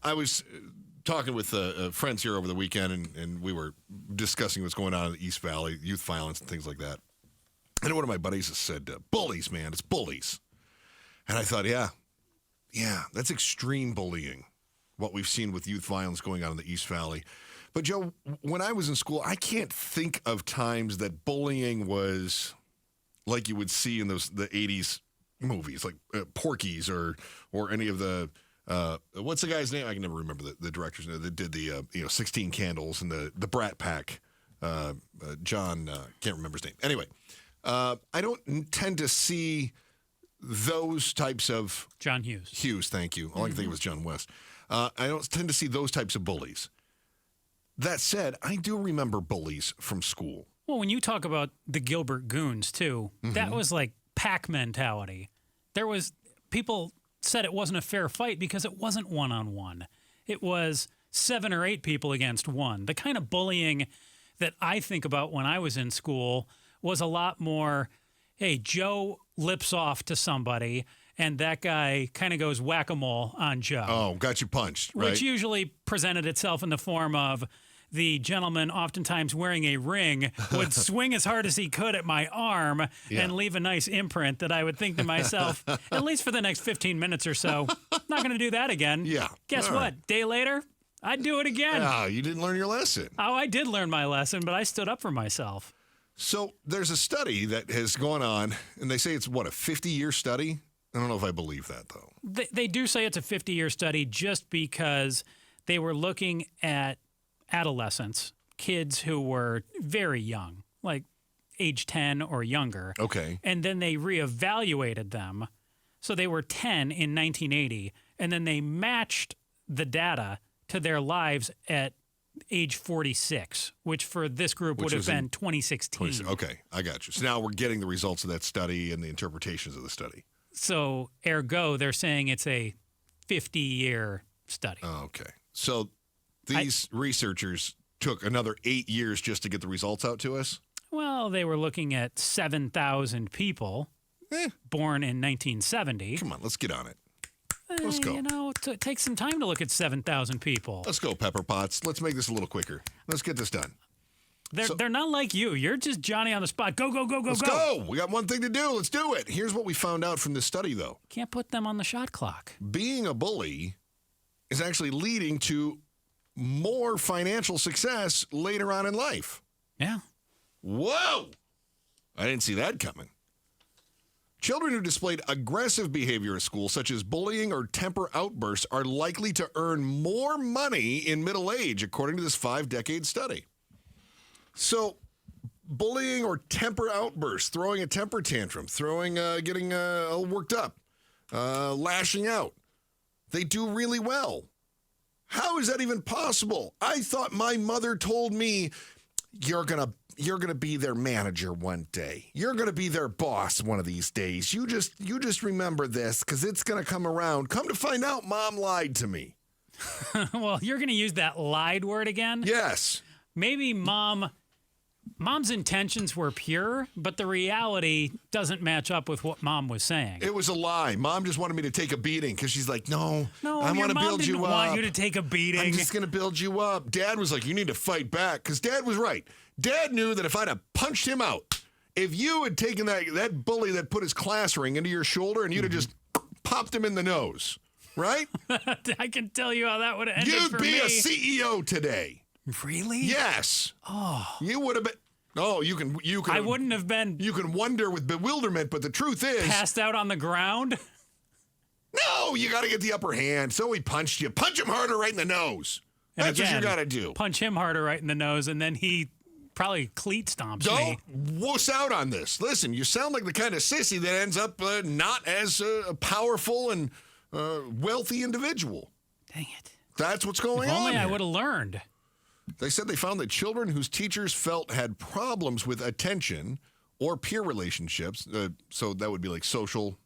I was talking with friends here over the weekend, and we were discussing what's going on in the East Valley, youth violence and things like that. And one of my buddies has said, bullies, man, it's bullies. And I thought, yeah, that's extreme bullying, what we've seen with youth violence going on in the East Valley. But, Joe, when I was in school, I can't think of times that bullying was like you would see in the 80s movies, like Porky's or any of the what's the guy's name? I can never remember the director's name that did the 16 Candles and the Brat Pack. John can't remember his name. Anyway, I don't tend to see those types of John Hughes. Hughes, thank you. All I can think of was John West. I don't tend to see those types of bullies. That said, I do remember bullies from school. Well, when you talk about the Gilbert Goons, too, that was like pack mentality. People said it wasn't a fair fight because it wasn't one-on-one. It was 7 or 8 people against one. The kind of bullying that I think about when I was in school was a lot more, hey, Joe lips off to somebody, and that guy kind of goes whack-a-mole on Joe. Oh, got you punched, right? Which usually presented itself in the form of the gentleman, oftentimes wearing a ring, would swing as hard as he could at my arm and leave a nice imprint that I would think to myself, at least for the next 15 minutes or so, not going to do that again. Yeah. Guess All what? right. Day later, I'd do it again. Oh, you didn't learn your lesson. Oh, I did learn my lesson, but I stood up for myself. So there's a study that has gone on, and they say it's, a 50-year study? I don't know if I believe that, though. They do say it's a 50-year study just because they were looking at adolescents, kids who were very young, like age 10 or younger. Okay. And then they reevaluated them. So they were 10 in 1980, and then they matched the data to their lives at age 46, which for this group would have been 2016. Okay, I got you. So now we're getting the results of that study and the interpretations of the study. So ergo, they're saying it's a 50-year study. Okay. So these researchers took another 8 years just to get the results out to us? Well, they were looking at 7,000 people born in 1970. Come on, let's get on it. Let's go. It takes some time to look at 7,000 people. Let's go, Pepper Potts. Let's make this a little quicker. Let's get this done. They're not like you. You're just Johnny on the spot. Go, go, go, go, Let's go. We got one thing to do. Let's do it. Here's what we found out from this study, though. Can't put them on the shot clock. Being a bully is actually leading to more financial success later on in life. Yeah. Whoa! I didn't see that coming. Children who displayed aggressive behavior at school, such as bullying or temper outbursts, are likely to earn more money in middle age, according to this 5-decade study. So, bullying or temper outbursts, throwing a temper tantrum, getting all worked up, lashing out, they do really well. How is that even possible? I thought my mother told me, you're gonna be their manager one day. You're gonna be their boss one of these days. You just remember this because it's gonna come around. Come to find out, Mom lied to me. Well, you're gonna use that lied word again? Yes. Maybe Mom's intentions were pure, but the reality doesn't match up with what Mom was saying. It was a lie. Mom just wanted me to take a beating because she's like, no, I your want to mom build didn't you up. want you to take a beating. I'm just going to build you up. Dad was like, you need to fight back because Dad was right. Dad knew that if I'd have punched him out, if you had taken that bully that put his class ring into your shoulder and you'd have just popped him in the nose, right? I can tell you how that would have ended for me. You'd be a CEO today. Really? Yes. Oh. You would have been. Oh, you can. I wouldn't have been. You can wonder with bewilderment, but the truth is, passed out on the ground. No, you got to get the upper hand. So he punched you. Punch him harder right in the nose. And That's again, what you got to do. Punch him harder right in the nose, and then he probably cleat stomps me. Don't wuss out on this. Listen, you sound like the kind of sissy that ends up not as a powerful and wealthy individual. Dang it. That's what's going If on. only I here. would have learned. They said they found that children whose teachers felt had problems with attention or peer relationships, so that would be like social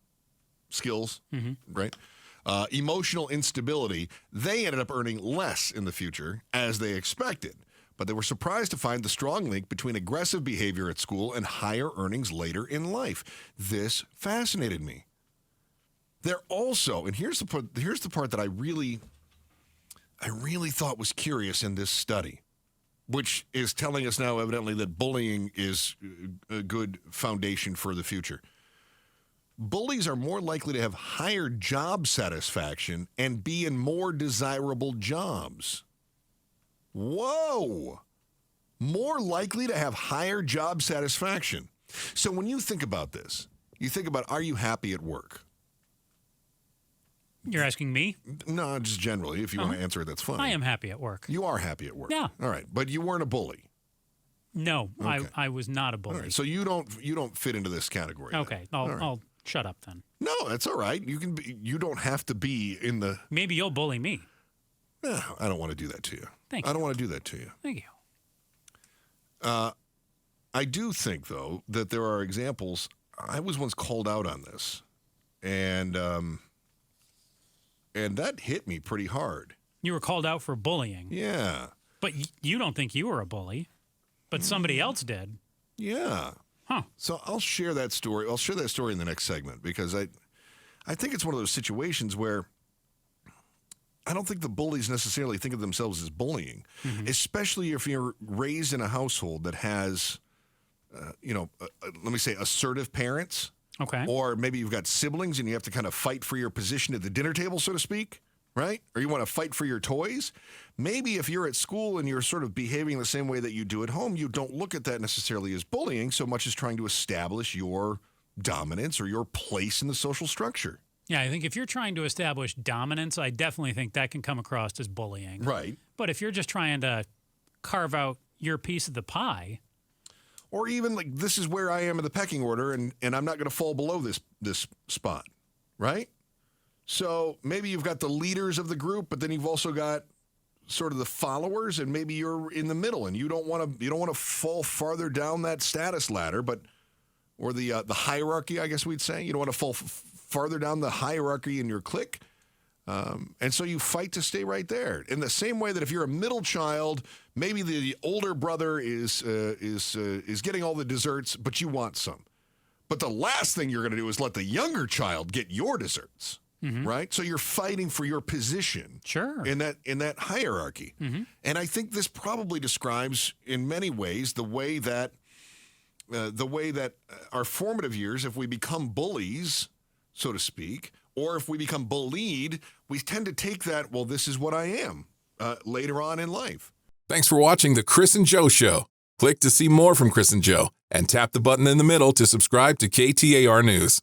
skills, right? Emotional instability, they ended up earning less in the future as they expected. But they were surprised to find the strong link between aggressive behavior at school and higher earnings later in life. This fascinated me. They're also, and here's the part that I really I really thought was curious in this study, which is telling us now evidently that bullying is a good foundation for the future. Bullies are more likely to have higher job satisfaction and be in more desirable jobs. Whoa! More likely to have higher job satisfaction. So when you think about this, you think about, are you happy at work? You're asking me? No, just generally. If you want to answer it, that's fine. I am happy at work. You are happy at work. Yeah. All right, but you weren't a bully. No, Okay. I was not a bully. All right, so you don't fit into this category. then. Okay, All right. I'll shut up then. No, that's all right. You don't have to be in the. Maybe you'll bully me. I don't want to do that to you. Thank I you. don't want to do that to you. Thank you. I do think, though, that there are examples. I was once called out on this, and that hit me pretty hard. You were called out for bullying, Yeah, but you don't think you were a bully, but somebody else did. yeah. Huh. So I'll share that story. I'll share that story in the next segment because I think it's one of those situations where I don't think the bullies necessarily think of themselves as bullying, especially if you're raised in a household that has, let me say, assertive parents. Okay. Or maybe you've got siblings and you have to kind of fight for your position at the dinner table, so to speak, right? Or you want to fight for your toys. Maybe if you're at school and you're sort of behaving the same way that you do at home, you don't look at that necessarily as bullying so much as trying to establish your dominance or your place in the social structure. Yeah, I think if you're trying to establish dominance, I definitely think that can come across as bullying. Right. But if you're just trying to carve out your piece of the pie, Or even like, this is where I am in the pecking order and I'm not going to fall below this spot, right? So maybe you've got the leaders of the group, but then you've also got sort of the followers, and maybe you're in the middle and you don't want to fall farther down that status ladder, or the hierarchy, I guess we'd say. You don't want to fall farther down the hierarchy in your clique. And so you fight to stay right there. In the same way that if you're a middle child, maybe the older brother is getting all the desserts, but you want some. But the last thing you're going to do is let the younger child get your desserts, right? So you're fighting for your position, Sure. in that hierarchy. And I think this probably describes, in many ways, the way that our formative years, if we become bullies, so to speak, or if we become bullied, we tend to take that, well, this is what I am, later on in life. Thanks for watching The Chris and Joe Show. Click to see more from Chris and Joe, and tap the button in the middle to subscribe to KTAR News.